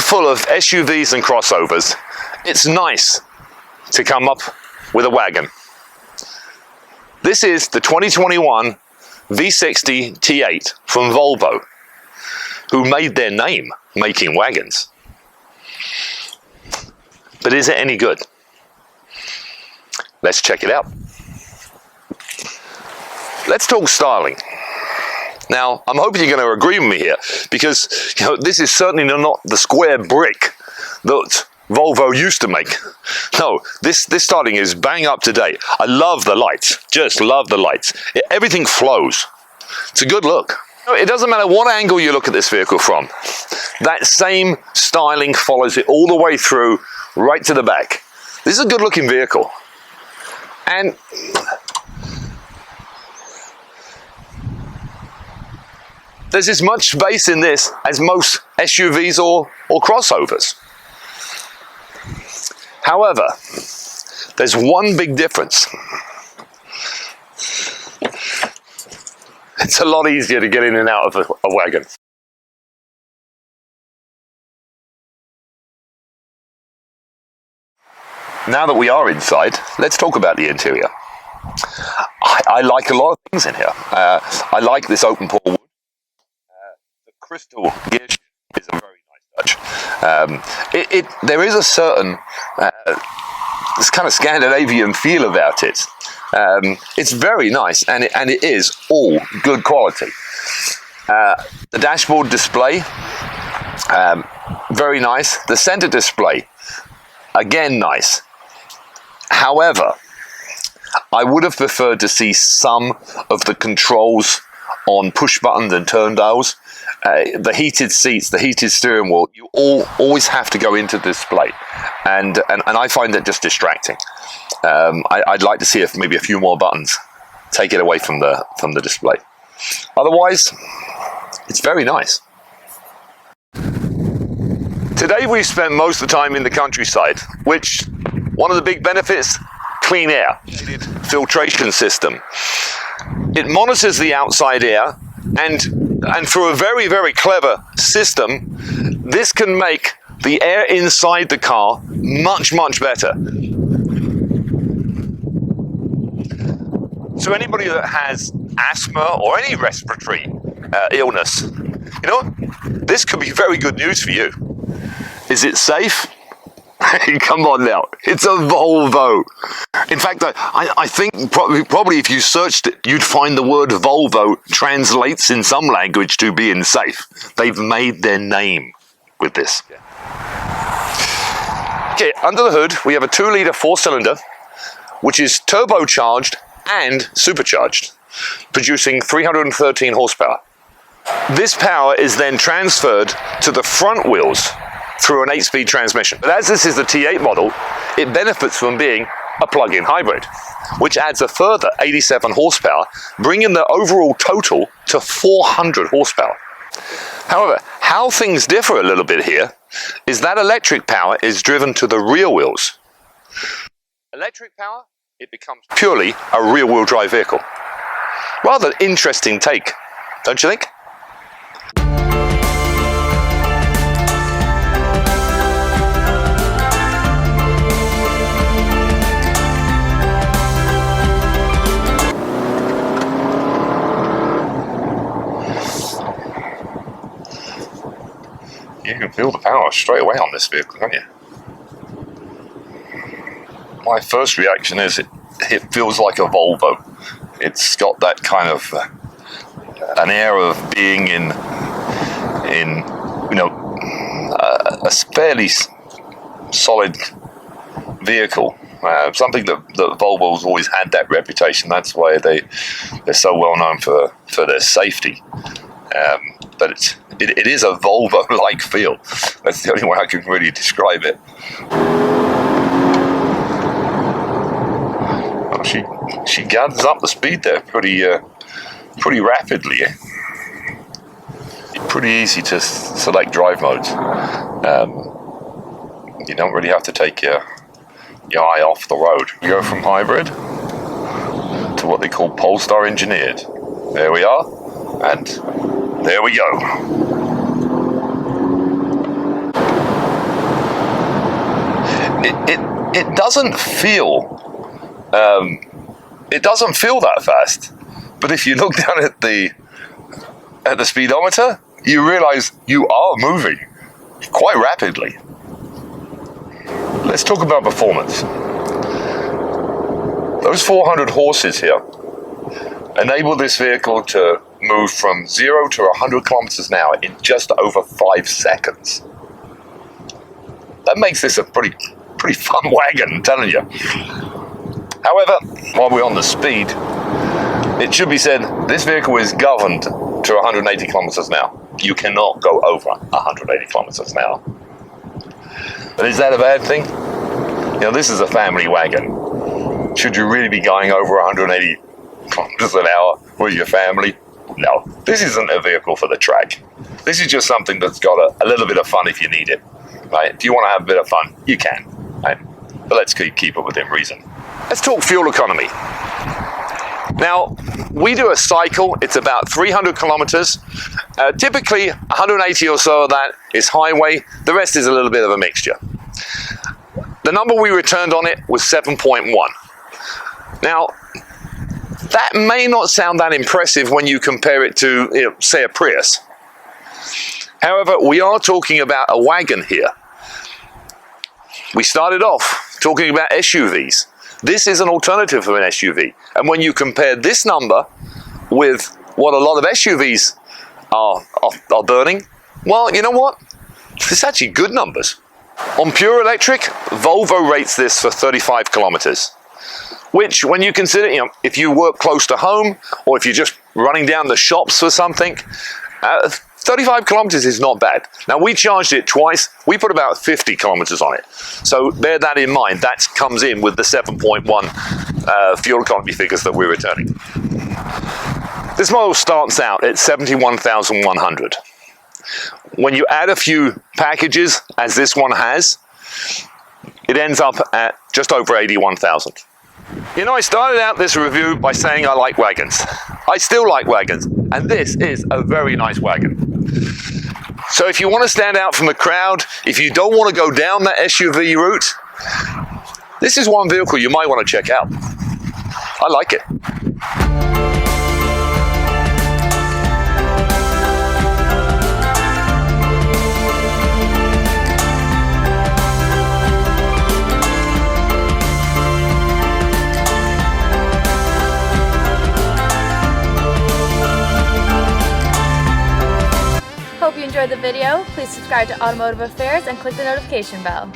full of SUVs and crossovers, it's nice to come up with a wagon. This is the 2021 V60 T8 from Volvo, who made their name making wagons. But is it any good? Let's check it out. Let's talk styling. Now, I'm hoping you're going to agree with me here, because this is certainly not the square brick that Volvo used to make. No, this styling is bang up to date. I love the lights, just love the lights. Everything flows. It's a good look. It doesn't matter what angle you look at this vehicle from. That same styling follows it all the way through, right to the back. This is a good looking vehicle. And there's as much space in this as most SUVs or crossovers. However, there's one big difference. It's a lot easier to get in and out of a wagon. Now that we are inside, let's talk about the interior. I like a lot of things in here. I like this open pore wood. The crystal gear shift is a very nice touch. There is a certain this kind of Scandinavian feel about it. It's very nice, and it is all good quality. The dashboard display, very nice. The center display, again nice. However, I would have preferred to see some of the controls on push buttons and turn dials. The heated seats, the heated steering wheel, you always have to go into display, and I find that just distracting. I'd like to see maybe a few more buttons, take it away from the display. Otherwise, it's very nice. Today we've spent most of the time in the countryside, which one of the big benefits, clean air, filtration system. It monitors the outside air, and through a very, very clever system, this can make the air inside the car much, much better. So anybody that has asthma or any respiratory illness, this could be very good news for you. Is it safe? Come on now, it's a Volvo. In fact, I think probably if you searched it, you'd find the word Volvo translates in some language to being safe. They've made their name with this. Okay, under the hood, we have a 2-litre 4-cylinder, which is turbocharged and supercharged, producing 313 horsepower. This power is then transferred to the front wheels through an 8-speed transmission. But as this is the T8 model, it benefits from being a plug-in hybrid, which adds a further 87 horsepower, bringing the overall total to 400 horsepower. However, how things differ a little bit here is that electric power is driven to the rear wheels. Electric power, it becomes purely a rear-wheel drive vehicle. Rather interesting take, don't you think? You can feel the power straight away on this vehicle, can't you? My first reaction is it feels like a Volvo. It's got that kind of an air of being in a fairly solid vehicle. Something that Volvo's always had that reputation. That's why they're so well known for their safety. But it is a Volvo-like feel. That's the only way I can really describe it. Well, she gathers up the speed there pretty rapidly. Pretty easy to select drive modes. You don't really have to take your eye off the road. You go from hybrid to what they call Polestar engineered. There we are, and there we go. it doesn't feel that fast. But if you look down at the speedometer, you realize you are moving quite rapidly. Let's talk about performance. Those 400 horses here enable this vehicle to move from 0 to 100 kilometers an hour in just over 5 seconds. That makes this a pretty fun wagon, I'm telling you. However, while we're on the speed, it should be said this vehicle is governed to 180 kilometers an hour. You cannot go over 180 kilometers an hour. But is that a bad thing? You know, this is a family wagon. Should you really be going over 180 kilometers an hour with your family? No, this isn't a vehicle for the track. This is just something that's got a little bit of fun if you need it, right? If you want to have a bit of fun, you can, right? But let's keep it within reason. Let's talk fuel economy. Now, we do a cycle, it's about 300 kilometers. Typically, 180 or so of that is highway, the rest is a little bit of a mixture. The number we returned on it was 7.1. Now, that may not sound that impressive when you compare it to, say, a Prius. However, we are talking about a wagon here. We started off talking about SUVs. This is an alternative for an SUV. And when you compare this number with what a lot of SUVs are burning, well, you know what? It's actually good numbers. On pure electric, Volvo rates this for 35 kilometers, which when you consider, if you work close to home or if you're just running down the shops for something, 35 kilometers is not bad. Now, we charged it twice. We put about 50 kilometers on it. So bear that in mind. That comes in with the 7.1 fuel economy figures that we're returning. This model starts out at 71,100. When you add a few packages, as this one has, it ends up at just over 81,000. I started out this review by saying I like wagons. I still like wagons, and this is a very nice wagon. So if you want to stand out from the crowd, if you don't want to go down that SUV route, this is one vehicle you might want to check out. I like it. Hope you enjoyed the video. Please subscribe to Automotive Affairs and click the notification bell.